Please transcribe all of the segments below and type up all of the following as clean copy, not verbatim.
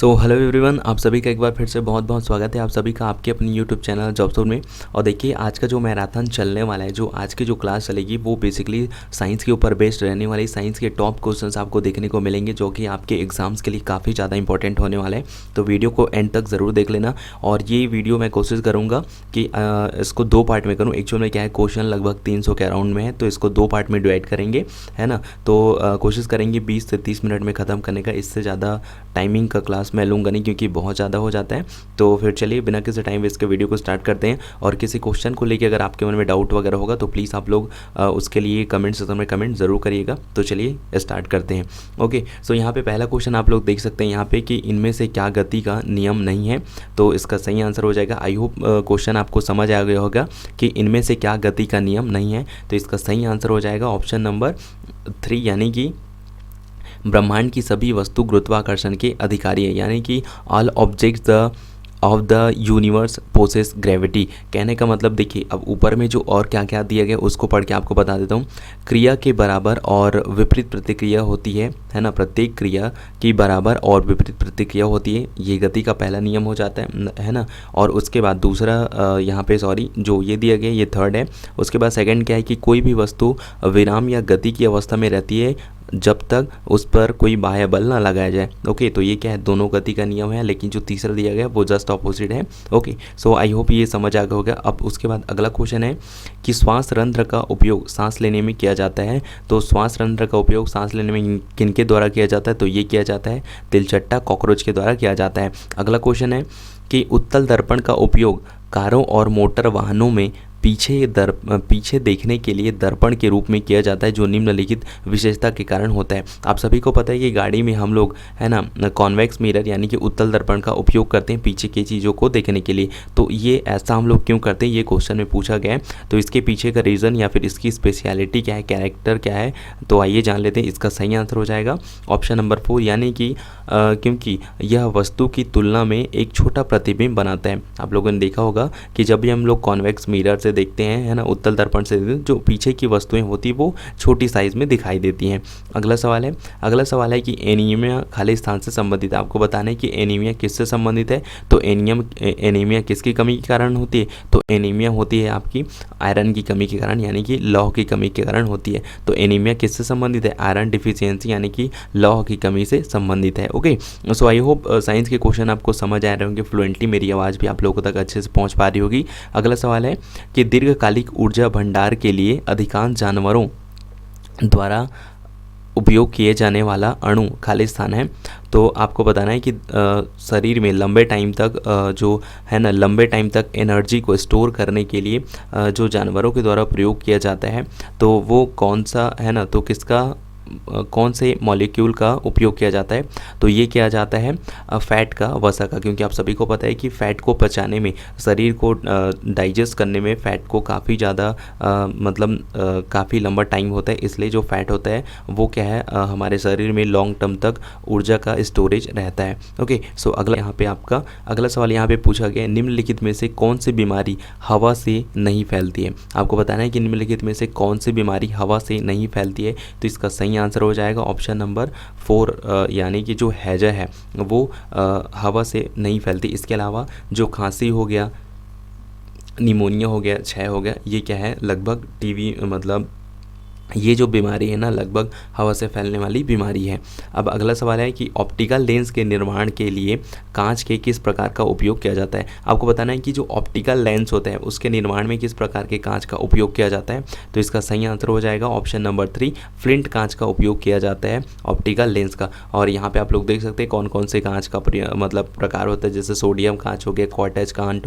So hello everyone, आप सभी का एक बार फिर से बहुत बहुत स्वागत है आप सभी का आपके अपनी यूट्यूब चैनल जॉब सोल में। और देखिए, आज का जो मैराथन चलने वाला है, जो आज की जो क्लास चलेगी वो बेसिकली साइंस के ऊपर बेस्ड रहने वाली। साइंस के टॉप क्वेश्चंस आपको देखने को मिलेंगे जो कि आपके एग्जाम्स के लिए काफ़ी ज़्यादा इंपॉर्टेंट होने वाले हैं। तो वीडियो को एंड तक ज़रूर देख लेना। और ये वीडियो मैं कोशिश करूँगा कि इसको दो पार्ट में करूँ। एक्चुअल में क्या है, क्वेश्चन लगभग 300 के अराउंड में है, तो इसको दो पार्ट में डिवाइड करेंगे, है ना। तो कोशिश करेंगे 20 से 30 मिनट में ख़त्म करने का। इससे ज़्यादा टाइमिंग का क्लास मैं लूँगा नहीं, क्योंकि बहुत ज़्यादा हो जाता है। तो फिर चलिए बिना किसी टाइम वेस्ट के वीडियो को स्टार्ट करते हैं। और किसी क्वेश्चन को लेके अगर आपके मन में डाउट वगैरह होगा तो प्लीज़ आप लोग उसके लिए कमेंट सेक्शन में कमेंट ज़रूर करिएगा। तो चलिए स्टार्ट करते हैं। ओके, सो यहाँ पे पहला क्वेश्चन आप लोग देख सकते हैं यहाँ पे कि इनमें से क्या गति का नियम नहीं है। तो इसका सही आंसर हो जाएगा। आई होप क्वेश्चन आपको समझ आ गया होगा कि इनमें से क्या गति का नियम नहीं है। तो इसका सही आंसर हो जाएगा ऑप्शन नंबर 3, यानी कि ब्रह्मांड की सभी वस्तु गुरुत्वाकर्षण के अधिकारी है, यानी कि all objects the of the universe possess gravity. कहने का मतलब देखिए, अब ऊपर में जो और क्या क्या दिया गया उसको पढ़ के आपको बता देता हूँ। क्रिया के बराबर और विपरीत प्रतिक्रिया होती है ना। प्रत्येक क्रिया की बराबर और विपरीत प्रतिक्रिया होती है, ये गति का पहला नियम हो जाता है ना। और उसके बाद दूसरा यहाँ पे जो ये दिया गया ये थर्ड है। उसके बाद सेकंड क्या है कि कोई भी वस्तु विराम या गति की अवस्था में रहती है जब तक उस पर कोई बाह्य बल ना लगाया जाए। ओके, तो ये क्या है, दोनों गति का नियम है, लेकिन जो तीसरा दिया गया वो जस्ट ऑपोजिट है। ओके, सो आई होप ये समझ आ गया होगा। अब उसके बाद अगला क्वेश्चन है कि श्वास रंध्र का उपयोग सांस लेने में किया जाता है। तो श्वास रंध्र का उपयोग सांस लेने में किनके द्वारा किया जाता है? तो ये किया जाता है तिलचट्टा कॉकरोच के द्वारा किया जाता है। अगला क्वेश्चन है कि उत्तल दर्पण का उपयोग कारों और मोटर वाहनों में पीछे देखने के लिए दर्पण के रूप में किया जाता है, जो निम्नलिखित विशेषता के कारण होता है। आप सभी को पता है कि गाड़ी में हम लोग, है ना, कॉन्वेक्स मिरर यानी कि उत्तल दर्पण का उपयोग करते हैं पीछे की चीज़ों को देखने के लिए। तो ये ऐसा हम लोग क्यों करते हैं, ये क्वेश्चन में पूछा गया है। तो इसके पीछे का रीज़न या फिर इसकी स्पेशलिटी क्या है, कैरेक्टर क्या है, तो आइए जान लेते हैं। इसका सही आंसर हो जाएगा ऑप्शन नंबर 4, यानी कि क्योंकि यह वस्तु की तुलना में एक छोटा प्रतिबिंब बनाता है। आप लोगों ने देखा होगा कि जब भी हम लोग कॉन्वेक्स मिरर से देखते हैं, है ना, उत्तल दर्पण से जो पीछे की वस्तुएं होती वो छोटी साइज में दिखाई देती हैं। अगला सवाल है कि एनीमिया खाली स्थान से संबंधित है। आपको बताना है कि एनीमिया किससे संबंधित है। तो एनीमिया किसकी कमी के कारण होती है? तो एनीमिया होती है आपकी आयरन की कमी के कारण, यानी कि लौह की कमी के कारण होती है। तो एनीमिया किससे संबंधित है? आयरन डिफिशियंसी यानी कि लौह की कमी से संबंधित है। Okay, so I hope science के क्वेश्चन आपको समझ आ रहे होंगे फ्लुएंटली, मेरी आवाज़ भी आप लोगों तक अच्छे से पहुंच पा रही होगी। अगला सवाल है कि दीर्घकालिक ऊर्जा भंडार के लिए अधिकांश जानवरों द्वारा उपयोग किए जाने वाला अणु खाली स्थान है। तो आपको बताना है कि शरीर में लंबे टाइम तक जो है ना, लंबे टाइम तक एनर्जी को स्टोर करने के लिए जो जानवरों के द्वारा प्रयोग किया जाता है, तो वो कौन सा है ना, तो कौन से मॉलिक्यूल का उपयोग किया जाता है? तो ये किया जाता है फैट का, वसा का। क्योंकि आप सभी को पता है कि फ़ैट को पचाने में, शरीर को डाइजेस्ट करने में फ़ैट को काफ़ी ज़्यादा काफ़ी लंबा टाइम होता है। इसलिए जो फ़ैट होता है वो क्या है, हमारे शरीर में लॉन्ग टर्म तक ऊर्जा का स्टोरेज रहता है। ओके, सो अगला सवाल यहाँ पे पूछा गया, निम्नलिखित में से कौन सी बीमारी हवा से नहीं फैलती है? आपको बताना है कि निम्नलिखित में से कौन सी बीमारी हवा से नहीं फैलती है। तो इसका सही आंसर हो जाएगा ऑप्शन नंबर 4, यानी कि जो हैजा है वो हवा से नहीं फैलती। इसके अलावा जो खांसी हो गया, निमोनिया हो गया, क्षय हो गया, ये क्या है, लगभग टीबी, मतलब ये जो बीमारी है ना, लगभग हवा से फैलने वाली बीमारी है। अब अगला सवाल है कि ऑप्टिकल लेंस के निर्माण के लिए कांच के किस प्रकार का उपयोग किया जाता है? आपको बताना है कि जो ऑप्टिकल लेंस होता है उसके निर्माण में किस प्रकार के कांच का उपयोग किया जाता है। तो इसका सही आंसर हो जाएगा ऑप्शन नंबर 3, फ्लिंट कांच का उपयोग किया जाता है ऑप्टिकल लेंस का। और यहाँ पर आप लोग देख सकते हैं कौन कौन से कांच का मतलब प्रकार होता है, जैसे सोडियम कांच हो गया, क्वार्ट्ज कांच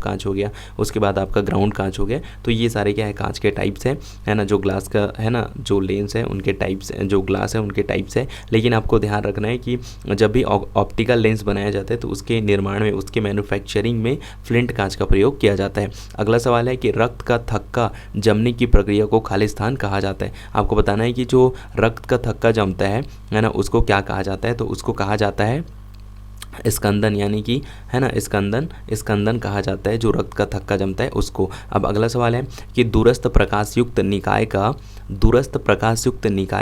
कांच हो गया, उसके बाद आपका ग्राउंड कांच हो गया। तो ये सारे क्या है, कांच के टाइप्स हैं, है ना। जो ग्लास का है ना, जो लेंस है उनके टाइप्स, जो ग्लास है उनके टाइप्स है। लेकिन आपको ध्यान रखना है कि जब भी ऑप्टिकल लेंस बनाया जाता है तो उसके निर्माण में, उसके मैन्युफैक्चरिंग में फ्लिंट कांच का प्रयोग किया जाता है। अगला सवाल है कि रक्त का थक्का जमने की प्रक्रिया को खाली स्थान कहा जाता है। आपको बताना है कि जो रक्त का थक्का जमता है ना, उसको क्या कहा जाता है? तो उसको कहा जाता है स्कंदन यानी कि है ना, स्कंदन स्कंदन कहा जाता है, जो रक्त का थक्का जमता है उसको। अब अगला सवाल है कि दूरस्थ प्रकाश युक्त निकाय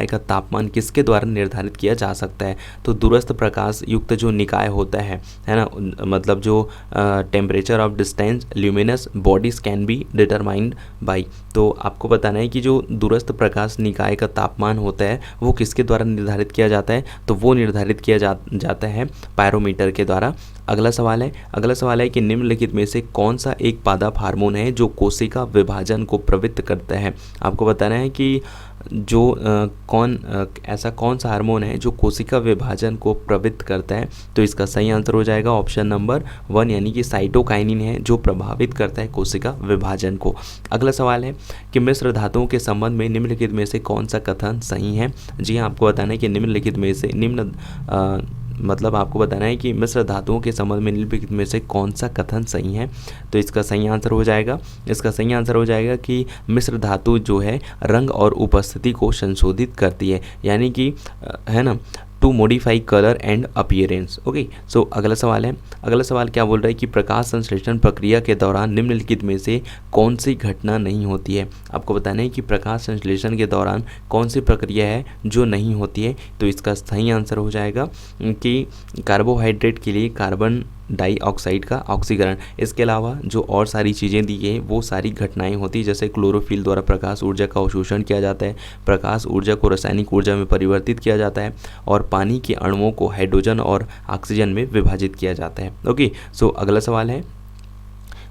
का तापमान किसके द्वारा निर्धारित किया जा सकता है? तो दूरस्थ प्रकाश युक्त जो निकाय होता है ना, मतलब जो temperature of distance luminous bodies can be determined by. तो आपको बताना है कि जो दूरस्थ प्रकाश निकाय का तापमान होता है वो किसके द्वारा निर्धारित किया जाता है? तो वो निर्धारित किया जाता है पायरोमीटर के द्वारा। अगला सवाल है कि निम्नलिखित में से कौन सा एक पादप हार्मोन है जो कोशिका विभाजन को प्रवृत्त करता है? आपको बताना है कि जो ऐसा कौन सा हार्मोन है जो कोशिका विभाजन को प्रवृत्त करता है? तो इसका सही आंसर हो जाएगा ऑप्शन नंबर 1 यानी कि साइटोकाइनिन है जो प्रभावित करता है कोशिका विभाजन को। अगला सवाल है कि मिश्र धातुओं के संबंध में निम्नलिखित में से कौन सा कथन सही है? जी हाँ, आपको बताना है कि निम्नलिखित में से मतलब आपको बताना है कि मिश्र धातुओं के संबंध में निम्नलिखित में से कौन सा कथन सही है? तो इसका सही आंसर हो जाएगा कि मिश्र धातु जो है रंग और उपस्थिति को संशोधित करती है, यानी कि है ना, to modify colour and appearance. Okay, so अगला सवाल क्या बोल रहा है कि प्रकाश संश्लेषण प्रक्रिया के दौरान निम्नलिखित में से कौन सी घटना नहीं होती है? आपको बताना है कि प्रकाश संश्लेषण के दौरान कौन सी प्रक्रिया है जो नहीं होती है? तो इसका सही आंसर हो जाएगा कि कार्बोहाइड्रेट के लिए कार्बन डाइऑक्साइड का ऑक्सीकरण। इसके अलावा जो और सारी चीज़ें दी गई वो सारी घटनाएं होती, जैसे क्लोरोफिल द्वारा प्रकाश ऊर्जा का अवशोषण किया जाता है, प्रकाश ऊर्जा को रासायनिक ऊर्जा में परिवर्तित किया जाता है, और पानी के अणुओं को हाइड्रोजन और ऑक्सीजन में विभाजित किया जाता है। ओके, सो अगला सवाल है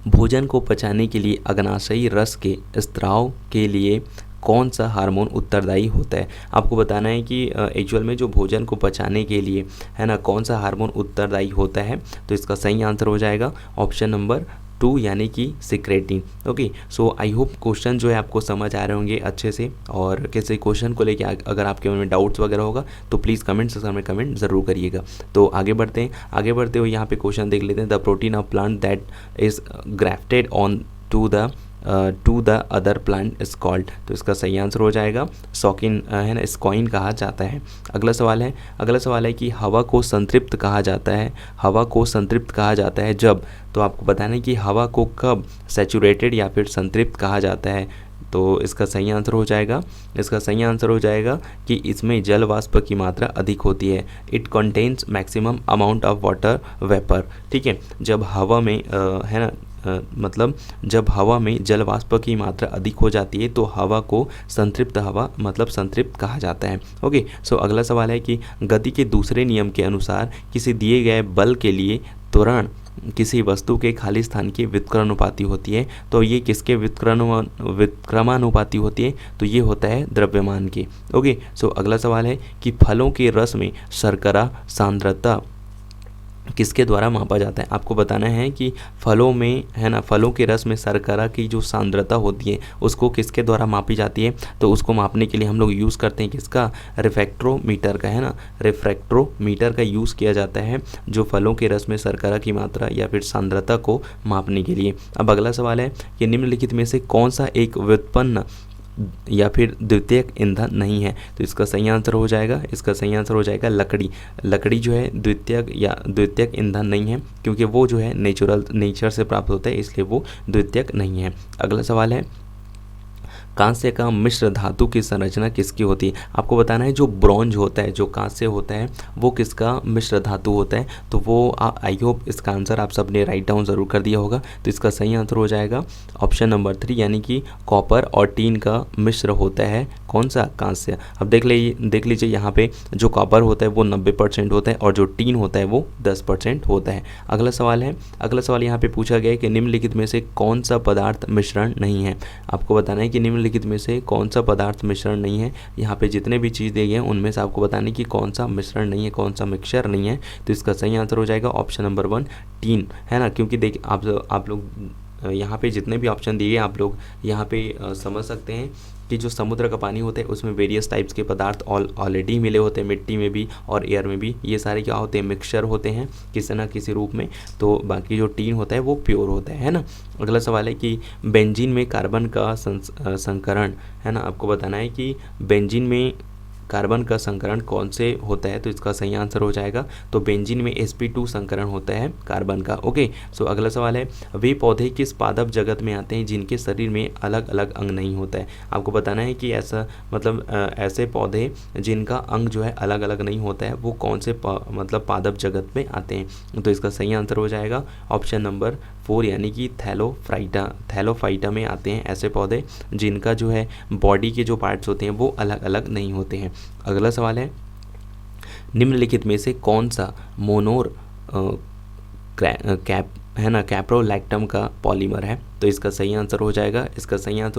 भोजन को पचाने के लिए अग्नाशयी रस के स्त्राव के लिए कौन सा हार्मोन उत्तरदायी होता है? आपको बताना है कि एक्चुअल में जो भोजन को पचाने के लिए है ना, कौन सा हार्मोन उत्तरदायी होता है? तो इसका सही आंसर हो जाएगा ऑप्शन नंबर 2 यानी कि secretin. Okay, so I hope question जो है आपको समझ आ रहे होंगे अच्छे से, और किसी क्वेश्चन को लेके अगर आपके मन में डाउट्स वगैरह होगा तो प्लीज़ कमेंट सेक्शन में कमेंट ज़रूर करिएगा। तो आगे बढ़ते हुए यहाँ पे क्वेश्चन देख लेते हैं। The protein of plant that is grafted on to the other plant is called. तो इसका सही आंसर हो जाएगा सॉकिन, है ना, स्क्वाइन कहा जाता है। अगला सवाल है कि हवा को संतृप्त कहा जाता है जब। तो आपको बताना है कि हवा को कब सैचुरेटेड या फिर संतृप्त कहा जाता है? तो इसका सही आंसर हो जाएगा कि इसमें जल वाष्प की मात्रा अधिक होती है। It contains maximum amount of water vapour. ठीक है, जब हवा में है ना, मतलब जब हवा में जल वाष्प की मात्रा अधिक हो जाती है तो हवा को संतृप्त कहा जाता है। ओके, सो अगला सवाल है कि गति के दूसरे नियम के अनुसार किसी दिए गए बल के लिए त्वरण किसी वस्तु के खाली स्थान की व्युत्क्रमानुपाती होती है। तो ये किसके व्युत्क्रमानुपाती होती है? तो ये होता है द्रव्यमान की। ओके, सो अगला सवाल है कि फलों के रस में शर्करा सांद्रता किसके द्वारा मापा जाता है? आपको बताना है कि फलों में है ना, फलों के रस में शर्करा की जो सांद्रता होती है उसको किसके द्वारा मापी जाती है? तो उसको मापने के लिए हम लोग यूज़ करते हैं किसका? रिफ्रैक्ट्रोमीटर का, है ना, रिफ्रैक्ट्रोमीटर का यूज़ किया जाता है जो फलों के रस में शर्करा की मात्रा या फिर सांद्रता को मापने के लिए। अब अगला सवाल है कि निम्नलिखित में से कौन सा एक व्युत्पन्न या फिर द्वितीयक ईंधन नहीं है? तो इसका सही आंसर हो जाएगा लकड़ी जो है द्वितीयक ईंधन नहीं है, क्योंकि वो जो है नेचर से प्राप्त होता है, इसलिए वो द्वितीयक नहीं है। अगला सवाल है कांस्य का मिश्र धातु की संरचना किसकी होती है? आपको बताना है जो ब्रॉन्ज होता है, जो कांस्य होता है, वो किसका मिश्र धातु होता है? तो वो आई होप इसका आंसर आप सबने राइट डाउन ज़रूर कर दिया होगा। तो इसका सही आंसर हो जाएगा ऑप्शन नंबर 3 यानी कि कॉपर और टीन का मिश्र होता है कौन सा? कांस्य। अब देख लीजिए यहाँ पे जो कॉपर होता है वो 90% होता है और जो टीन होता है वो 10% होता है। अगला सवाल यहाँ पे पूछा गया है कि निम्नलिखित में से कौन सा पदार्थ मिश्रण नहीं है? आपको बताना है कि निम्नलिखित में से कौन सा पदार्थ मिश्रण नहीं है। यहाँ पे जितने भी चीज़ दिए गए हैं उनमें से आपको बताना है कि कौन सा मिश्रण नहीं है, कौन सा मिक्सचर नहीं है। तो इसका सही आंसर हो जाएगा ऑप्शन नंबर 1 टीन, है ना, क्योंकि देखिए आप लोग यहाँ पे जितने भी ऑप्शन दिए आप लोग यहाँ पे समझ सकते हैं कि जो समुद्र का पानी होता है उसमें वेरियस टाइप्स के पदार्थ ऑलरेडी मिले होते हैं, मिट्टी में भी और एयर में भी। ये सारे क्या होते हैं? मिक्सचर होते हैं किसी ना किसी रूप में। तो बाकी जो टीन होता है वो प्योर होता है ना। अगला सवाल है कि बेंजीन में कार्बन का संकरण, है ना, आपको बताना है कि बेंजीन में कार्बन का संकरण कौन से होता है, तो इसका सही आंसर हो जाएगा तो बेंजीन में sp2 संकरण होता है कार्बन का। ओके, सो अगला सवाल है, वे पौधे किस पादप जगत में आते हैं जिनके शरीर में अलग अलग अंग नहीं होता है। आपको बताना है कि ऐसा मतलब ऐसे पौधे जिनका अंग जो है अलग अलग नहीं होता है वो कौन से मतलब पादप जगत में आते हैं, तो इसका सही आंसर हो जाएगा ऑप्शन नंबर 4 यानी कि थैलोफाइटा में आते हैं ऐसे पौधे जिनका जो है बॉडी के जो पार्ट्स होते हैं वो अलग अलग नहीं होते हैं। अगला सवाल है, निम्नलिखित में से कौन सा मोनोर कैप्रोलैक्टम का पॉलीमर है, तो इसका सही आंसर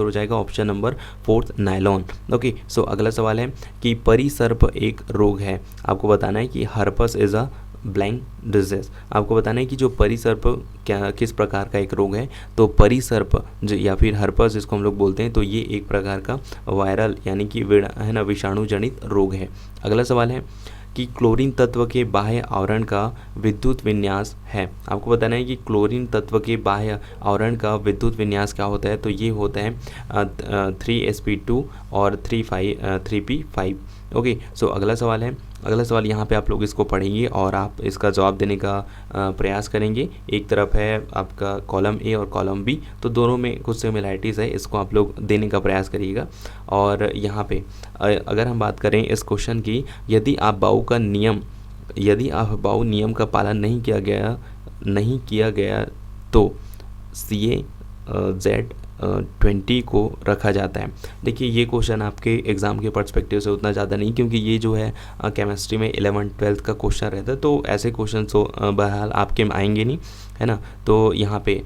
हो जाएगा option number 4 nylon. Okay, so अगला सवाल है कि परिसर्प एक रोग है। आपको बताना है कि herpes is a blank disease. आपको बताना है कि जो परिसर्प क्या किस प्रकार का एक रोग है, तो परिसर्प या फिर हर्पस जिसको हम लोग बोलते हैं, तो ये एक प्रकार का वायरल यानी कि विषाणु जनित रोग है। अगला सवाल है कि क्लोरीन तत्व के बाह्य आवरण का विद्युत विन्यास है। आपको बताना है कि क्लोरीन तत्व के बाह्य आवरण का विद्युत विन्यास क्या होता है, तो ये होता है 3sp2 और 3p5। ओके, सो अगला सवाल यहाँ पे आप लोग इसको पढ़ेंगे और आप इसका जवाब देने का प्रयास करेंगे। एक तरफ है आपका कॉलम ए और कॉलम बी, तो दोनों में कुछ सिमिलैरिटीज़ है, इसको आप लोग देने का प्रयास करिएगा। और यहाँ पे अगर हम बात करें इस क्वेश्चन की, यदि आप बाउ नियम का पालन नहीं किया गया तो CaZ20 को रखा जाता है। देखिए ये क्वेश्चन आपके एग्ज़ाम के पर्सपेक्टिव से उतना ज़्यादा नहीं, क्योंकि ये जो है केमिस्ट्री में 11th-12th का क्वेश्चन रहता है, तो ऐसे क्वेश्चन बहरहाल आपके में आएंगे नहीं, है ना। तो यहाँ पे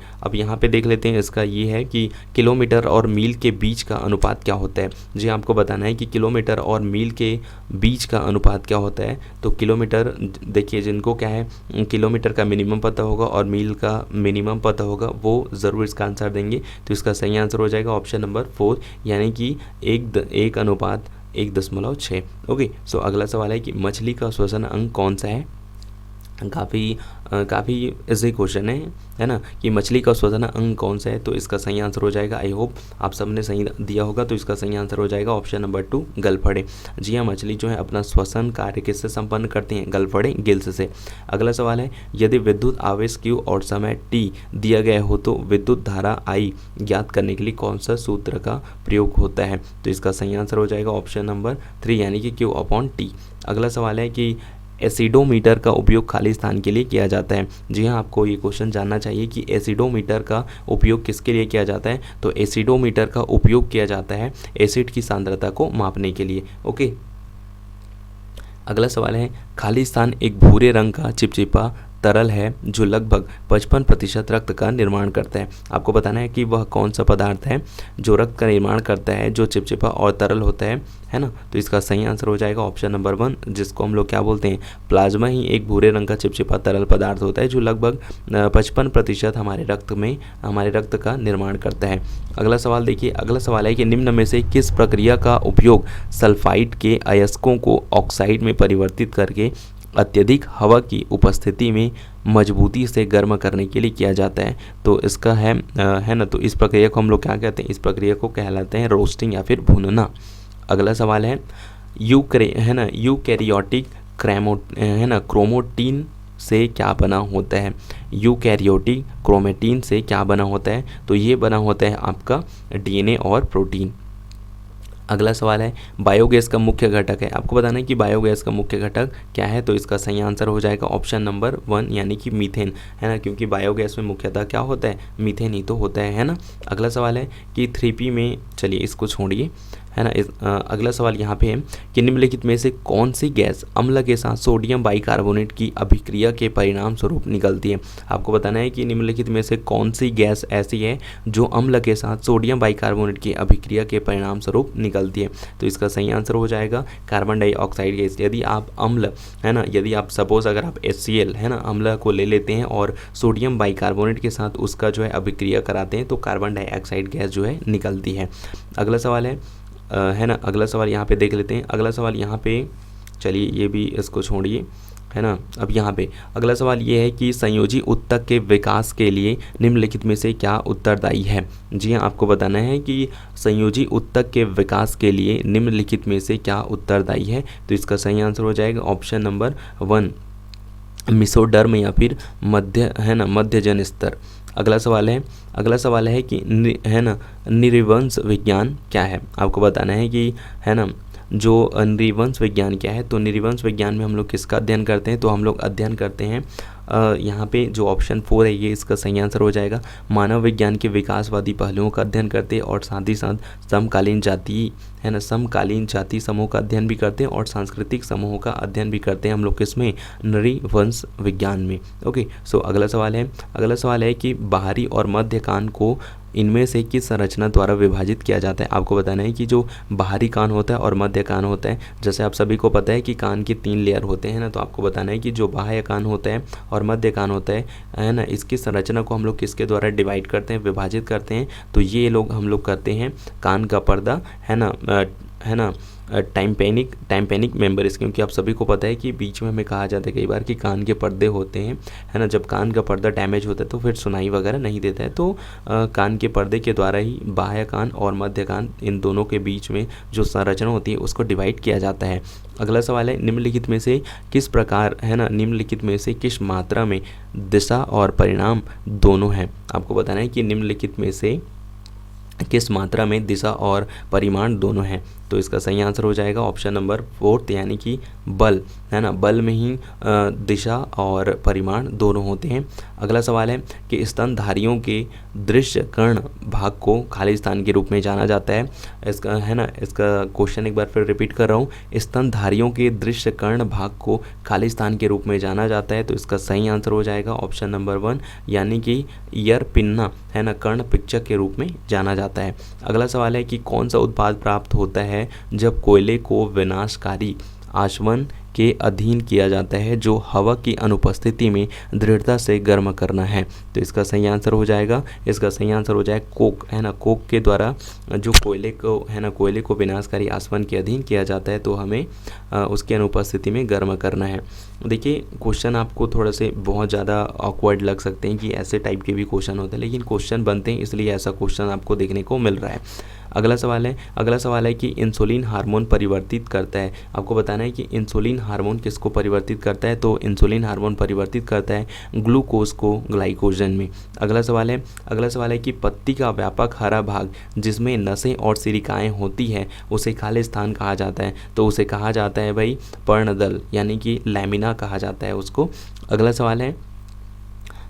देख लेते हैं, इसका ये है कि किलोमीटर और मील के बीच का अनुपात क्या होता है। जी आपको बताना है कि किलोमीटर और मील के बीच का अनुपात क्या होता है। तो किलोमीटर, देखिए जिनको क्या है किलोमीटर का मिनिमम पता होगा और मील का मिनिमम पता होगा वो ज़रूर इसका आंसर देंगे, तो इसका सही आंसर हो जाएगा ऑप्शन नंबर 4 यानी कि 1:1.6। ओके, सो अगला सवाल है कि मछली का श्वसन अंग कौन सा है। काफ़ी इजी क्वेश्चन है ना, कि मछली का श्वसन अंग कौन सा है, तो इसका सही आंसर हो जाएगा, आई होप आप सबने सही दिया होगा, तो इसका सही आंसर हो जाएगा ऑप्शन नंबर 2 गलफड़े। जी हाँ, मछली जो है अपना श्वसन कार्य किससे संपन्न करती हैं, गलफड़े गिल्स से। अगला सवाल है, यदि विद्युत आवेश Q और समय T दिया गया हो तो विद्युत धारा I ज्ञात करने के लिए कौन सा सूत्र का प्रयोग होता है, तो इसका सही आंसर हो जाएगा ऑप्शन नंबर 3 यानी कि Q/T। अगला सवाल है कि एसिडोमीटर का उपयोग खाली स्थान के लिए किया जाता है। जी हाँ, आपको ये क्वेश्चन जानना चाहिए कि एसिडोमीटर का उपयोग किसके लिए किया जाता है, तो एसिडोमीटर का उपयोग किया जाता है एसिड की सांद्रता को मापने के लिए। ओके, अगला सवाल है, खाली स्थान एक भूरे रंग का चिपचिपा तरल है जो लगभग 55% रक्त का निर्माण करता है। आपको बताना है कि वह कौन सा पदार्थ है जो रक्त का निर्माण करता है, जो चिपचिपा और तरल होता है ना। तो इसका सही आंसर हो जाएगा ऑप्शन नंबर 1, जिसको हम लोग क्या बोलते हैं, प्लाज्मा ही एक भूरे रंग का चिपचिपा तरल पदार्थ होता है जो लगभग 55% हमारे रक्त का निर्माण करता है। अगला सवाल देखिए, अगला सवाल है कि निम्न में से किस प्रक्रिया का उपयोग सल्फाइड के अयस्कों को ऑक्साइड में परिवर्तित करके अत्यधिक हवा की उपस्थिति में मजबूती से गर्म करने के लिए किया जाता है, तो इसका है ना, तो इस प्रक्रिया को हम लोग क्या कहते हैं, इस प्रक्रिया को कहलाते हैं रोस्टिंग या फिर भूनना। अगला सवाल है, यूकैरियोटिक क्रोमैटिन से क्या बना होता है। यूकैरियोटिक क्रोमैटिन से क्या बना होता है, तो ये बना होता है आपका DNA और प्रोटीन। अगला सवाल है, बायोगैस का मुख्य घटक है। आपको बताना है कि बायोगैस का मुख्य घटक क्या है, तो इसका सही आंसर हो जाएगा ऑप्शन नंबर 1 यानी कि मीथेन, है ना, क्योंकि बायोगैस में मुख्यतः क्या होता है, मीथेन ही तो होता है ना। अगला सवाल है कि 3P में, चलिए इसको छोड़िए, है ना। अगला सवाल यहाँ पे है कि निम्नलिखित में से कौन सी गैस अम्ल के साथ सोडियम बाइकार्बोनेट की अभिक्रिया के परिणाम स्वरूप निकलती है। आपको बताना है कि निम्नलिखित में से कौन सी गैस ऐसी है जो अम्ल के साथ सोडियम बाइकार्बोनेट की अभिक्रिया के परिणाम स्वरूप निकलती है, तो इसका सही आंसर हो जाएगा कार्बन डाइऑक्साइड गैस। यदि आप अम्ल, है ना, यदि आप सपोज अगर आप HCl, है ना, अम्ल को ले लेते हैं और सोडियम बाइकार्बोनेट के साथ उसका जो है अभिक्रिया कराते हैं, तो कार्बन डाइऑक्साइड गैस जो है निकलती है। अगला सवाल है ना, अगला सवाल यहाँ पे देख लेते हैं। अगला सवाल यहाँ पे, चलिए ये भी इसको छोड़िए, है ना। अब यहाँ पे अगला सवाल ये है कि संयोजी ऊतक के विकास के लिए निम्नलिखित में से क्या उत्तरदायी है। जी हाँ, आपको बताना है कि संयोजी ऊतक के विकास के लिए निम्नलिखित में से क्या उत्तरदायी है। तो इसका सही आंसर हो जाएगा ऑप्शन नंबर 1 मेसोडर्म या फिर मध्य, है ना, मध्यजन स्तर। अगला सवाल है कि है ना, नृवंश विज्ञान क्या है। आपको बताना है कि, है ना, जो नृवंश विज्ञान क्या है। तो नृवंश विज्ञान में हम लोग किसका अध्ययन करते हैं। तो हम लोग अध्ययन करते हैं यहाँ पे जो ऑप्शन 4 है ये इसका सही आंसर हो जाएगा। मानव विज्ञान के विकासवादी पहलुओं का अध्ययन करते हैं और साथ ही साथ समकालीन जाति, है ना, समकालीन जाति समूह का अध्ययन भी करते हैं और सांस्कृतिक समूहों का अध्ययन भी करते हैं हम लोग किसमें, नृवंश विज्ञान में। ओके, सो अगला सवाल है कि बाहरी और मध्य कान को इनमें से किस संरचना द्वारा विभाजित किया जाता है। आपको बताना है कि जो बाहरी कान होता है और मध्य कान होता है, जैसे आप सभी को पता है कि कान के 3 लेयर होते हैं ना। तो आपको बताना है कि जो बाह्य कान होता है और मध्य कान होता है ना, इसकी संरचना को हम लोग किसके द्वारा डिवाइड करते हैं, विभाजित करते हैं। तो ये लोग हम लोग करते हैं कान का पर्दा, है ना, टाइम्पेनिक मेम्बर्स, क्योंकि आप सभी को पता है कि बीच में हमें कहा जाता है कई बार कि कान के पर्दे होते हैं, है ना। जब कान का पर्दा डैमेज होता है तो फिर सुनाई वगैरह नहीं देता है। तो कान के पर्दे के द्वारा ही बाह्य कान और मध्य कान, इन दोनों के बीच में जो संरचना होती है उसको डिवाइड किया जाता है। अगला सवाल है निम्नलिखित में से किस प्रकार, है ना, निम्नलिखित में से किस मात्रा में दिशा और परिणाम दोनों हैं। आपको बताना है कि निम्नलिखित में से किस मात्रा में दिशा और परिमाण दोनों हैं। तो इसका सही आंसर हो जाएगा ऑप्शन नंबर 4 यानी कि बल, है ना। बल में ही दिशा और परिमाण दोनों होते हैं। अगला सवाल है कि स्तनधारियों के दृश्य कर्ण भाग को खाली स्थान के रूप में जाना जाता है। इसका, है ना, इसका क्वेश्चन एक बार फिर रिपीट कर रहा हूँ। स्तनधारियों के दृश्य कर्ण भाग को खाली स्थान के रूप में जाना जाता है। तो इसका सही आंसर हो जाएगा ऑप्शन नंबर 1 यानी कि ईयर पिन्ना, है ना, कर्ण पिक्चक के रूप में जाना जाता है। अगला सवाल है कि कौन सा उत्पाद प्राप्त होता है जब कोयले को विनाशकारी आचमन के अधीन किया जाता है जो हवा की अनुपस्थिति में दृढ़ता से गर्म करना है। तो इसका सही आंसर हो जाएगा, कोक, है ना। कोक के द्वारा जो कोयले को, है ना, कोयले को विनाशकारी आचमन के अधीन किया जाता है तो हमें उसकी अनुपस्थिति में गर्म करना है। देखिए क्वेश्चन आपको थोड़ा से बहुत ज़्यादा ऑकवर्ड लग सकते हैं कि ऐसे टाइप के भी क्वेश्चन होते हैं, लेकिन क्वेश्चन बनते हैं इसलिए ऐसा क्वेश्चन आपको देखने को मिल रहा है। अगला सवाल है कि इंसुलिन हार्मोन परिवर्तित करता है। आपको बताना है कि इंसुलिन हार्मोन किसको परिवर्तित करता है। तो इंसुलिन हार्मोन परिवर्तित करता है ग्लूकोज को ग्लाइकोजन में। अगला सवाल है कि पत्ती का व्यापक हरा भाग जिसमें नसें और सिरिकाएँ होती है उसे खाली स्थान कहा जाता है। तो उसे कहा जाता है भाई पर्णदल, यानी कि लैमिना कहा जाता है उसको।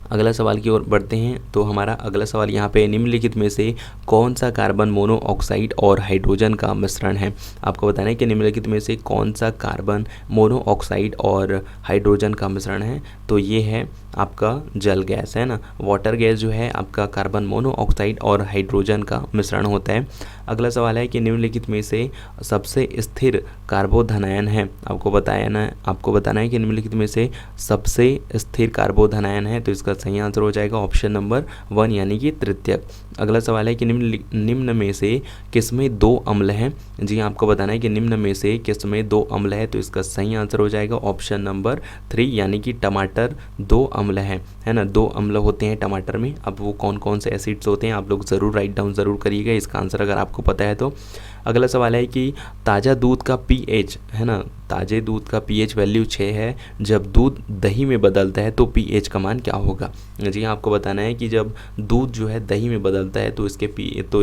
अगला सवाल की ओर बढ़ते हैं। तो हमारा अगला सवाल यहाँ पे निम्नलिखित में से कौन सा कार्बन मोनोऑक्साइड और हाइड्रोजन का मिश्रण है। आपको बताना है कि निम्नलिखित में से कौन सा कार्बन मोनोऑक्साइड और हाइड्रोजन का मिश्रण है। तो ये है आपका जल गैस, है ना। वाटर गैस जो है आपका कार्बन मोनोऑक्साइड और हाइड्रोजन का मिश्रण होता है। अगला सवाल है कि निम्नलिखित में से सबसे स्थिर कार्बोधनायन है। आपको बताना है कि निम्नलिखित में से सबसे स्थिर कार्बोधनायन है। तो इसका सही आंसर हो जाएगा ऑप्शन नंबर 1 यानी कि तृतीयक। अगला सवाल है कि निम्न में से किसमें 2 अम्ल हैं। जी आपको बताना है कि निम्न में से किसमें 2 अम्ल है। तो इसका सही आंसर हो जाएगा ऑप्शन नंबर 3 यानी कि टमाटर 2 अम्ल है ना। 2 अम्ल होते हैं टमाटर में। अब वो कौन कौन से एसिड्स होते हैं आप लोग ज़रूर राइट डाउन ज़रूर करिएगा इसका आंसर अगर आपको पता है तो। अगला सवाल है कि ताज़ा दूध का पीएच, है ना, ताज़े दूध का पीएच वैल्यू 6 है। जब दूध दही में बदलता है तो पीएच का मान क्या होगा। जी आपको बताना है कि जब दूध जो है दही में बदलता है तो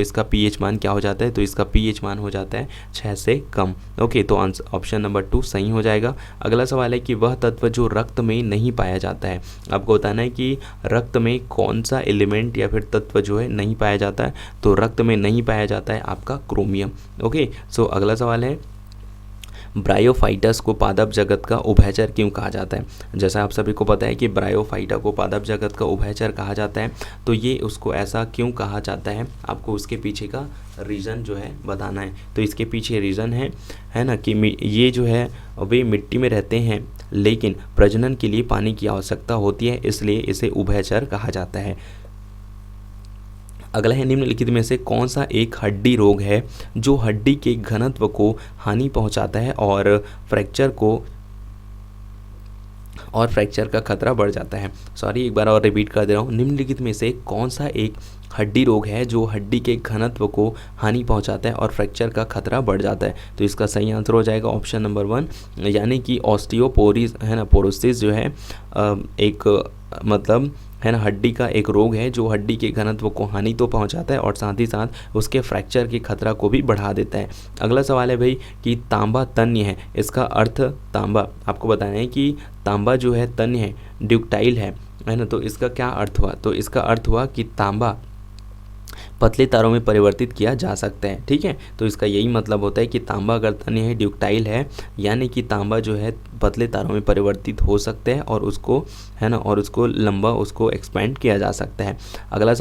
इसका पीएच मान क्या हो जाता है। तो इसका पीएच मान हो जाता है 6 से कम। ओके, तो आंसर ऑप्शन नंबर 2 सही हो जाएगा। अगला सवाल है कि वह तत्व जो रक्त में नहीं पाया जाता है। आपको बताना है कि रक्त में कौन सा एलिमेंट या फिर तत्व जो है नहीं पाया जाता है। तो रक्त में नहीं पाया जाता है आपका क्रोमियम। ओके, सो अगला सवाल है ब्रायोफाइटस को पादप जगत का उभयचर क्यों कहा जाता है। जैसा आप सभी को पता है कि ब्रायोफाइटा को पादप जगत का उभयचर कहा जाता है। तो ये उसको ऐसा क्यों कहा जाता है, आपको उसके पीछे का रीज़न जो है बताना है। तो इसके पीछे रीज़न है ना कि ये जो है वे मिट्टी में रहते हैं लेकिन प्रजनन के लिए पानी की आवश्यकता होती है, इसलिए इसे उभयचर कहा जाता है। अगला है निम्नलिखित में से कौन सा एक हड्डी रोग है जो हड्डी के घनत्व को हानि पहुंचाता है और फ्रैक्चर को और फ्रैक्चर का खतरा बढ़ जाता है। सॉरी, एक बार और रिपीट कर दे रहा हूँ, निम्नलिखित में से कौन सा एक हड्डी रोग है जो हड्डी के घनत्व को हानि पहुंचाता है और फ्रैक्चर का खतरा बढ़ जाता है? तो इसका सही आंसर हो जाएगा ऑप्शन नंबर 1, यानी कि ऑस्टियोपोरोसिस है ना, पोरोसिस जो है एक मतलब है ना हड्डी का एक रोग है जो हड्डी के घनत्व को हानि तो पहुंचाता है और साथ ही साथ उसके फ्रैक्चर के खतरा को भी बढ़ा देता है। अगला सवाल है भाई कि तांबा तन्य है, इसका अर्थ तांबा आपको बताना है कि तांबा जो है तन्य है, ड्यूक्टाइल है ना, तो इसका क्या अर्थ हुआ? तो इसका अर्थ हुआ कि तांबा पतले तारों में परिवर्तित किया जा सकता है। ठीक है, तो इसका यही मतलब होता है कि तांबा अगर तन्य है, ड्यूक्टाइल है, यानी कि तांबा जो है पतले तारों में परिवर्तित हो सकता है और उसको है ना, और उसको लंबा उसको एक्सपेंड किया जा सकता है। अगला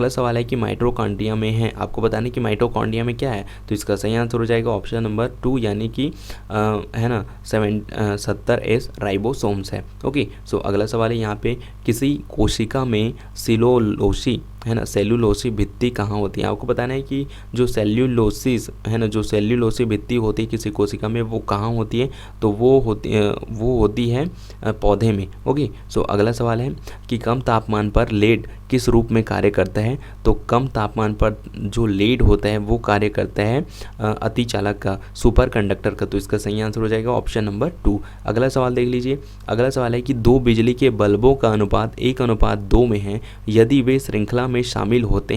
सवाल है कि माइटोकॉन्ड्रिया में है, आपको बताने कि माइटोकॉन्ड्रिया में क्या है? तो इसका सही आंसर हो जाएगा ऑप्शन नंबर 2, यानी कि है ना 70S राइबोसोम्स है। ओके, सो अगला सवाल है यहाँ पे किसी कोशिका में सिलोलोसी है ना, सेल्यूलोसी भित्ति कहाँ होती है? आपको बताना है कि जो सेल्यूलोसिस है ना, जो सेल्यूलोसी भित्ति होती है किसी कोशिका में, वो कहाँ होती है? तो वो होती है पौधे में। ओके, सो अगला सवाल है कि कम तापमान पर लेड किस रूप में कार्य करता है? तो कम तापमान पर जो लेड होता है वो कार्य करता है अतिचालक का, सुपर कंडक्टर का। तो इसका सही आंसर हो जाएगा ऑप्शन नंबर 2। अगला सवाल देख लीजिए। अगला सवाल है कि दो बिजली के बल्बों का अनुपात 1:2 में है, यदि वे श्रृंखला में शामिल होते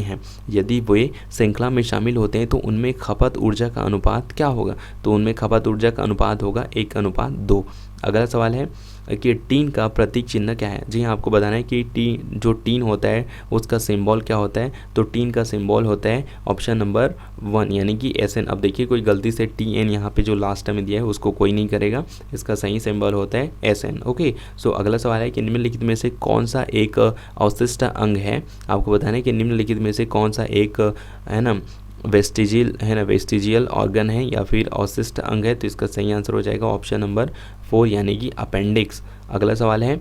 हैं, तो उनमें खपत ऊर्जा का अनुपात क्या होगा? तो उनमें खपत ऊर्जा का अनुपात होगा 1:2। अगला सवाल है कि टीन का प्रतीक चिन्ह क्या है? जी हाँ, आपको बताना है कि टीन होता है उसका सिंबल क्या होता है? तो टीन का सिंबल होता है ऑप्शन नंबर 1, यानी कि SN। अब देखिए कोई गलती से TN यहाँ पे जो लास्ट में दिया है उसको कोई नहीं करेगा, इसका सही सिंबल होता है SN। ओके, सो अगला सवाल है कि निम्नलिखित में से कौन सा एक अवशिष्ट अंग है? आपको बताना है कि निम्नलिखित में से कौन सा एक है ना वेस्टिजियल ऑर्गन है या फिर अवशिष्ट अंग है? तो इसका सही आंसर हो जाएगा ऑप्शन नंबर 4, यानी कि अपेंडिक्स। अगला सवाल है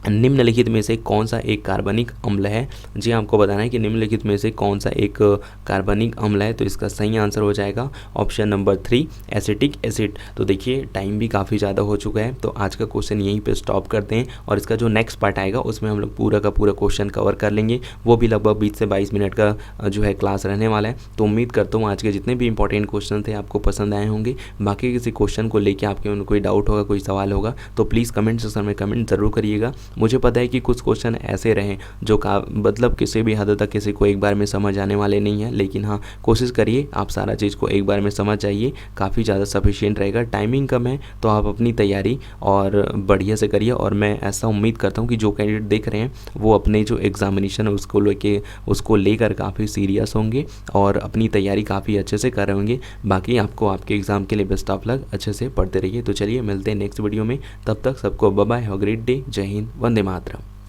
निम्नलिखित में से कौन सा एक कार्बनिक अम्ल है? जी आपको बताना है कि निम्नलिखित में से कौन सा एक कार्बनिक अम्ल है? तो इसका सही आंसर हो जाएगा ऑप्शन नंबर 3, एसिटिक एसिड। तो देखिए टाइम भी काफ़ी ज़्यादा हो चुका है, तो आज का क्वेश्चन यहीं पे स्टॉप करते हैं और इसका जो नेक्स्ट पार्ट आएगा उसमें हम लोग पूरा का पूरा क्वेश्चन कवर कर लेंगे। वो भी लगभग 20 से 22 मिनट का जो है क्लास रहने वाला है। तो उम्मीद करता हूँ आज के जितने भी इंपॉर्टेंट क्वेश्चन थे आपको पसंद आए होंगे। बाकी किसी क्वेश्चन को लेकर आपके मन कोई डाउट होगा, कोई सवाल होगा, तो प्लीज़ कमेंट सेक्शन में कमेंट ज़रूर करिएगा। मुझे पता है कि कुछ क्वेश्चन ऐसे रहे जो मतलब किसी भी हद तक किसी को एक बार में समझ आने वाले नहीं है, लेकिन हाँ कोशिश करिए आप सारा चीज़ को एक बार में समझ जाइए, काफ़ी ज़्यादा सफिशिएंट रहेगा। टाइमिंग कम है तो आप अपनी तैयारी और बढ़िया से करिए और मैं ऐसा उम्मीद करता हूँ कि जो कैंडिडेट देख रहे हैं वो अपने जो एग्जामिनेशन है उसको लेकर काफ़ी सीरियस होंगे और अपनी तैयारी काफ़ी अच्छे से कर रहे होंगे। बाकी आपको आपके एग्ज़ाम के लिए बेस्ट ऑफ लक, अच्छे से पढ़ते रहिए। तो चलिए मिलते हैं नेक्स्ट वीडियो में, तब तक सबको bye bye, have a great day, जय हिंद, वंदे मातरम।